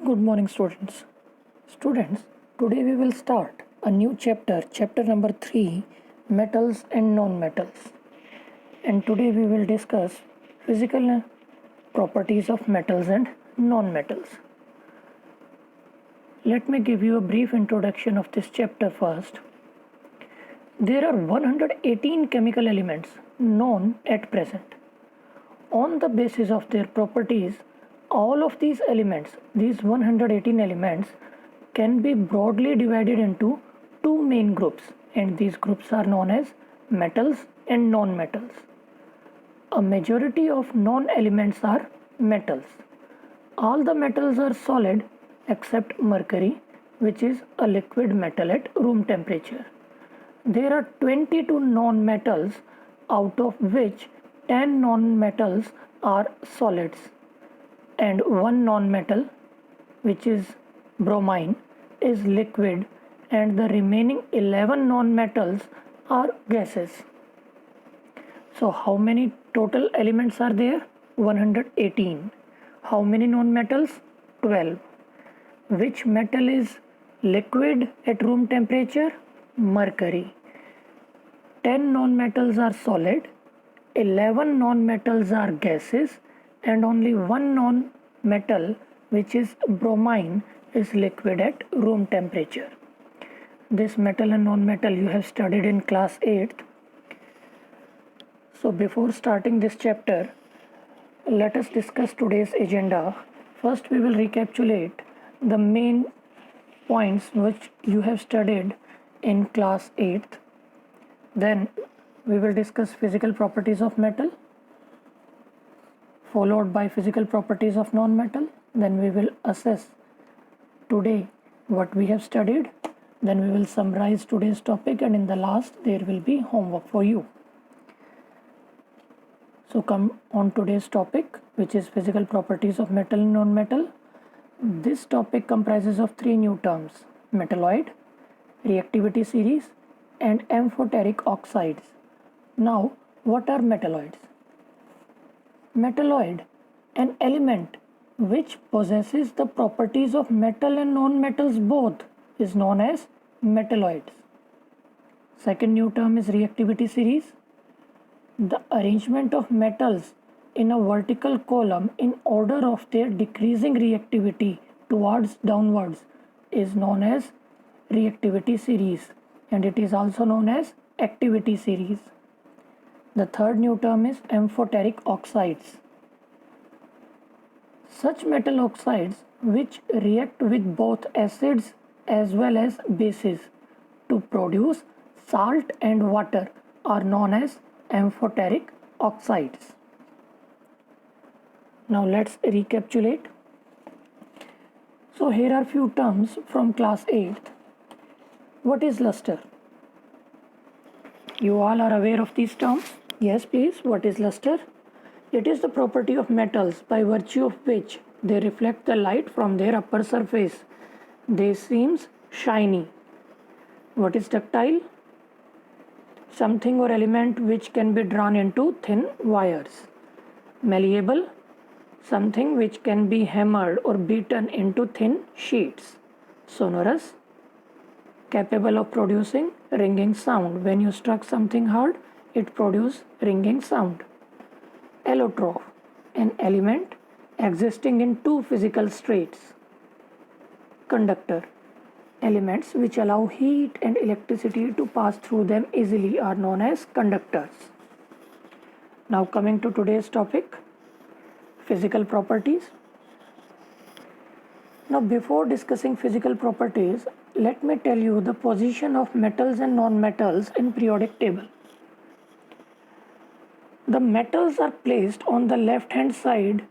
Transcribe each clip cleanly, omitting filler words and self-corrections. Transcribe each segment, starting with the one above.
Good morning, students. Students, today we will start a new chapter number 3, metals and non-metals. And today we will discuss physical properties of metals and non-metals. Let me give you a brief introduction of this chapter first. There are 118 chemical elements known at present. On the basis of their properties, all of these elements, these 118 elements, can be broadly divided into two main groups, and these groups are known as metals and non-metals. A majority of non-elements are metals. All the metals are solid except mercury, which is a liquid metal at room temperature. There are 22 non-metals, out of which 10 non-metals are solids, and one non-metal, which is bromine, is liquid, and the remaining 11 non-metals are gases. So how many total elements are there? 118. How many non-metals? 12. Which metal is liquid at room temperature? Mercury. 10 non-metals are solid, 11 non-metals are gases, and only one non-metal, which is bromine, is liquid at room temperature. This metal and non-metal you have studied in class 8th. So before starting this chapter, let us discuss today's agenda. First, we will recapitulate the main points which you have studied in class 8th. Then we will discuss physical properties of metal, followed by physical properties of non-metal. Then we will assess today what we have studied. Then we will summarize today's topic, and in the last there will be homework for you. So come on today's topic, which is physical properties of metal and non-metal. This topic comprises of three new terms: metalloid, reactivity series, and amphoteric oxides. Now, what are metalloids? Metalloid, an element which possesses the properties of metal and non-metals both, is known as metalloids. Second new term is reactivity series. The arrangement of metals in a vertical column in order of their decreasing reactivity towards downwards is known as reactivity series, and it is also known as activity series. The third new term is amphoteric oxides. Such metal oxides which react with both acids as well as bases to produce salt and water are known as amphoteric oxides. Now let's recapitulate. So here are few terms from class 8th. What is luster? You all are aware of these terms? Yes, please. What is luster? It is the property of metals by virtue of which they reflect the light from their upper surface. They seem shiny. What is ductile? Something or element which can be drawn into thin wires. Malleable? Something which can be hammered or beaten into thin sheets. Sonorous? Capable of producing ringing sound. When you struck something hard, it produces ringing sound. Allotrope, an element existing in two physical states. Conductor, elements which allow heat and electricity to pass through them easily are known as conductors. Now coming to today's topic, physical properties. Now before discussing physical properties, let me tell you the position of metals and non-metals in periodic table. The metals are placed on the left hand side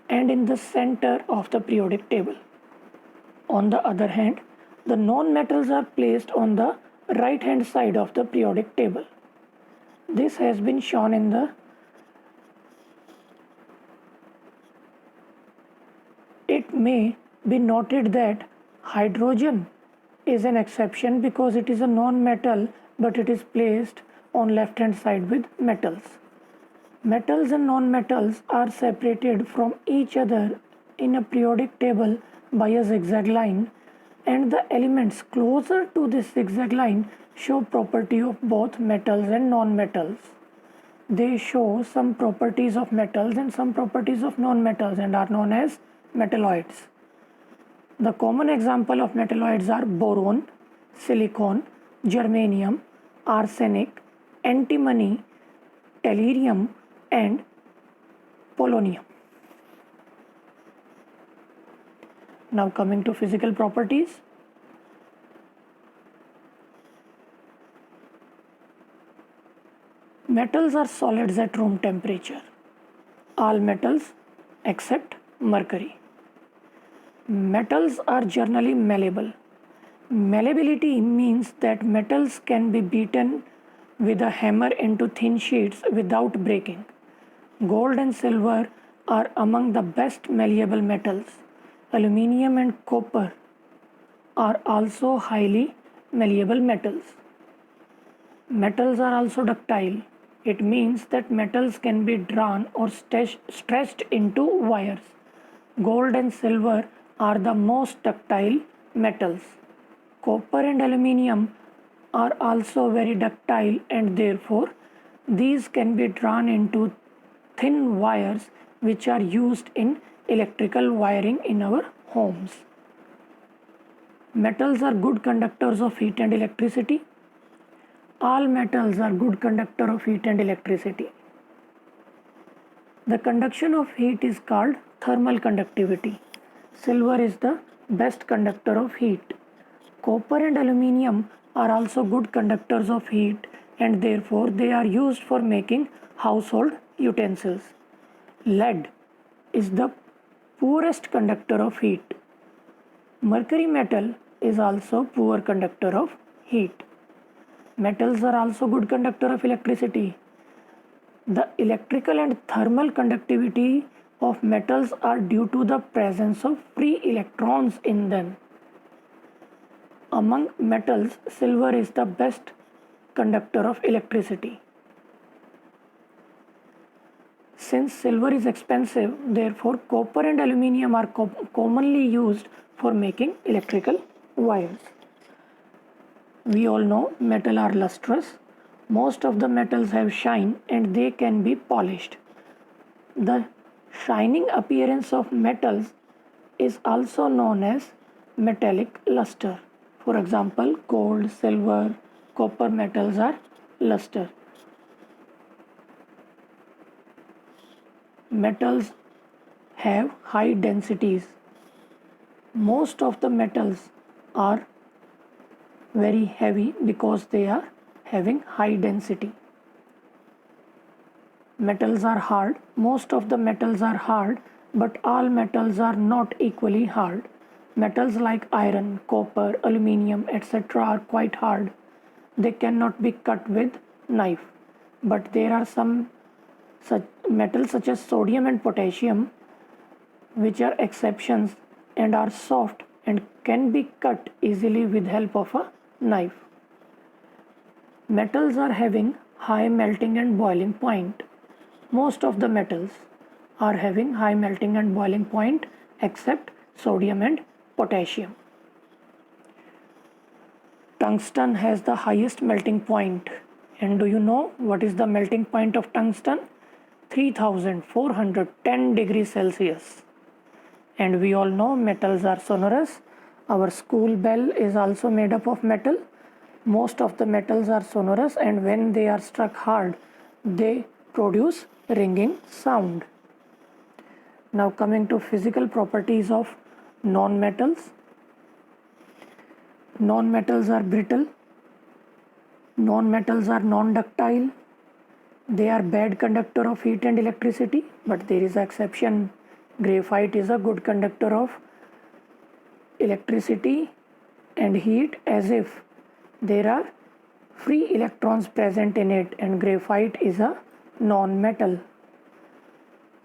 and in the center of the periodic table. On the other hand, the non-metals are placed on the right hand side of the periodic table. This has been shown in the It may be noted that hydrogen is an exception because it is a non-metal, but it is placed on left hand side with metals. Metals and non-metals are separated from each other in a periodic table by a zigzag line, and the elements closer to this zigzag line show property of both metals and non-metals. They show some properties of metals and some properties of non-metals and are known as metalloids. The common example of metalloids are boron, silicon, germanium, arsenic, antimony, tellurium, and polonium. Now coming to physical properties. Metals are solids at room temperature. All metals except mercury. Metals are generally malleable. Malleability means that metals can be beaten with a hammer into thin sheets without breaking. Gold and silver are among the best malleable metals. Aluminium and copper are also highly malleable metals. Metals are also ductile. It means that metals can be drawn or stretched into wires. Gold and silver are the most ductile metals. Copper and aluminium are also very ductile, and therefore these can be drawn into thin wires which are used in electrical wiring in our homes. Metals are good conductors of heat and electricity. All metals are good conductor of heat and electricity. The conduction of heat is called thermal conductivity. Silver is the best conductor of heat. Copper and aluminium are also good conductors of heat, and therefore they are used for making household utensils. Lead is the poorest conductor of heat. Mercury metal is also poor conductor of heat. Metals are also good conductor of electricity. The electrical and thermal conductivity of metals are due to the presence of free electrons in them. Among metals, silver is the best conductor of electricity. Since silver is expensive, therefore copper and aluminium are commonly used for making electrical wires. We all know metal are lustrous. Most of the metals have shine and they can be polished. The shining appearance of metals is also known as metallic luster. For example, gold, silver, copper metals are luster. Metals have high densities. Most of the metals are very heavy because they are having high density. Metals are hard. Most of the metals are hard, but all metals are not equally hard. Metals like iron, copper, aluminium, etc. are quite hard. They cannot be cut with knife. But there are some such metals such as sodium and potassium which are exceptions and are soft and can be cut easily with help of a knife. Metals are having high melting and boiling point. Most of the metals are having high melting and boiling point except sodium and potassium. Tungsten has the highest melting point. And do you know what is the melting point of tungsten? 3410 degrees Celsius. And we all know metals are sonorous. Our school bell is also made up of metal. Most of the metals are sonorous, and when they are struck hard, they produce ringing sound. Now coming to physical properties of non-metals. Non-metals are brittle. Non-metals are non-ductile. They are bad conductor of heat and electricity, but there is an exception. Graphite is a good conductor of electricity and heat, as if there are free electrons present in it, and graphite is a non-metal.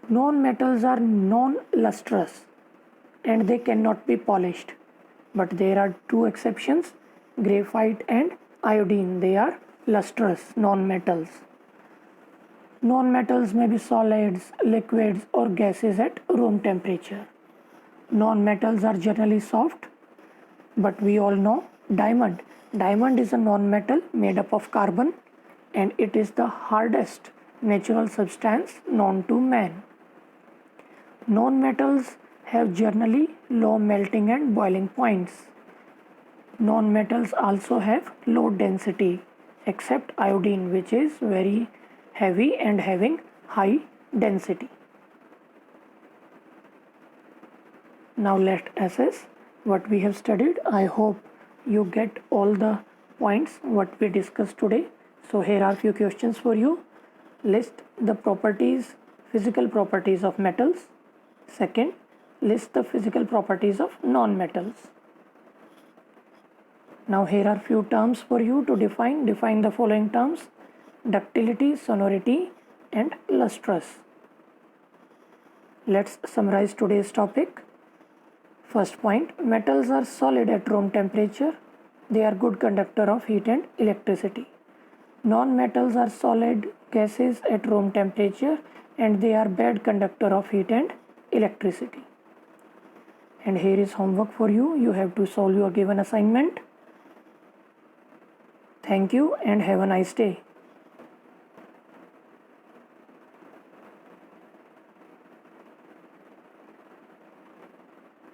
Non-metals are non-lustrous and they cannot be polished, but there are two exceptions: graphite and iodine. They are lustrous non-metals. Non-metals may be solids, liquids, or gases at room temperature. Non-metals are generally soft, but we all know diamond. Diamond is a non-metal made up of carbon, and it is the hardest natural substance known to man. Non-metals have generally low melting and boiling points. Non-metals also have low density, except iodine, which is very heavy and having high density. Now let's assess what we have studied. I hope you get all the points what we discussed today. So here are few questions for you. List the properties, physical properties of metals. Second, list the physical properties of non-metals. Now here are few terms for you to define. Define the following terms: ductility, sonority, and lustrous. Let's summarize today's topic. First point, metals are solid at room temperature. They are good conductor of heat and electricity. Non-metals are solid gases at room temperature, and they are bad conductor of heat and electricity. And here is homework for you. You have to solve your given assignment. Thank you and have a nice day.